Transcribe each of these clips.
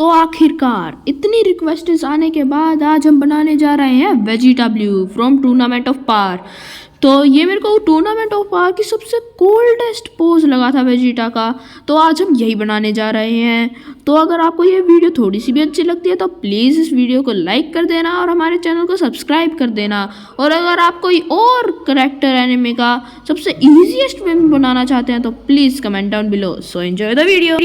तो आखिरकार इतनी रिक्वेस्ट्स आने के बाद आज हम बनाने जा रहे हैं Vegeta blue from tournament of power. तो ये मेरे को टूर्नामेंट ऑफ पार की सबसे कोल्डेस्ट पोज लगा था वेजिटा का, तो आज हम यही बनाने जा रहे हैं। तो अगर आपको ये वीडियो थोड़ी सी भी अच्छी लगती है तो प्लीज़ इस वीडियो को लाइक कर देना और हमारे चैनल को सब्सक्राइब कर देना। और अगर आप कोई और करेक्टर एनिमे का सबसे ईजीएस्ट वे में बनाना चाहते हैं तो please comment down below. So enjoy the video.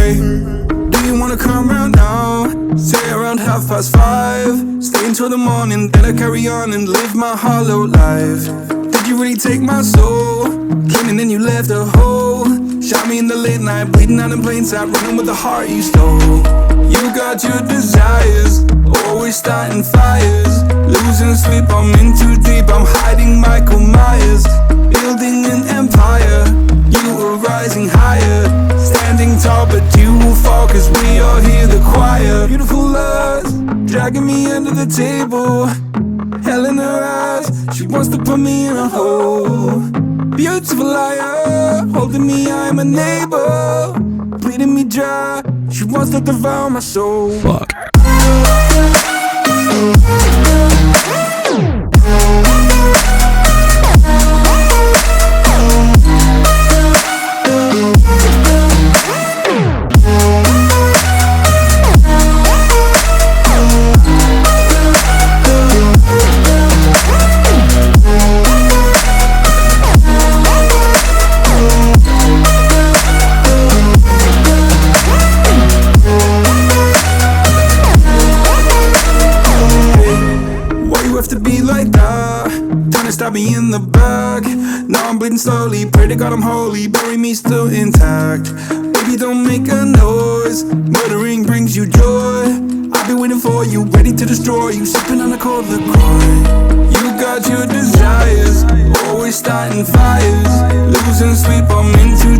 Hey, do you wanna come round now? Say around 5:30. Stay until the morning, then I carry on and live my hollow life. Did you really take my soul? Came and then you left a hole. Shot me in the late night, bleeding out in plain sight, running with the heart you stole. You got your desires, always starting fires. Losing sleep, I'm in too deep, I'm hiding Michael Myers. Building an empire, you were rising higher. Standing tall, but you will fall, cause we all hear the choir. Beautiful lust, dragging me under the table. Hell in her eyes, she wants to put me in a hole. Beautiful liar, holding me, I'm a neighbor. Bleeding me dry, she wants to devour my soul. Fuck. Stab me in the back. Now I'm bleeding slowly. Pray to God I'm holy. Bury me still intact. Baby, don't make a noise. Murdering brings you joy. I've been waiting for you, ready to destroy you. Sipping on the cold liqueur. You got your desires, always starting fires. Losing sleep, I'm in too